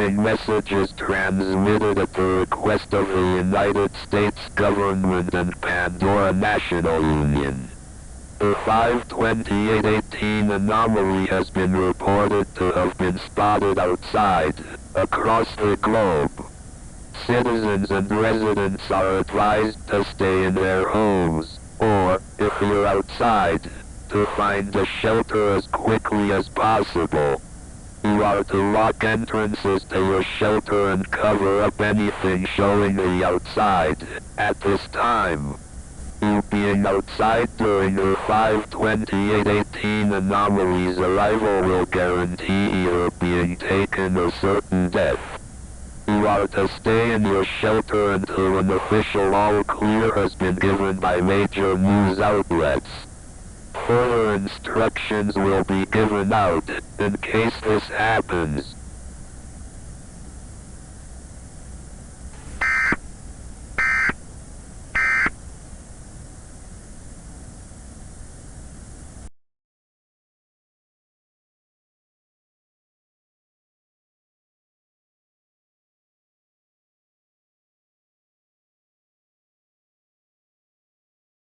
following message is transmitted at the request of the United States government and Pandora National Union. The 5/28/18 anomaly has been reported to have been spotted outside, across the globe. Citizens and residents are advised to stay in their homes, or, if you're outside, to find a shelter as quickly as possible. You are to lock entrances to your shelter and cover up anything showing the outside at this time. You being outside during the 5/28/18 anomaly's arrival will guarantee your being taken or certain death. You are to stay in your shelter until an official all clear has been given by major news outlets. Further instructions will be given out in case this happens.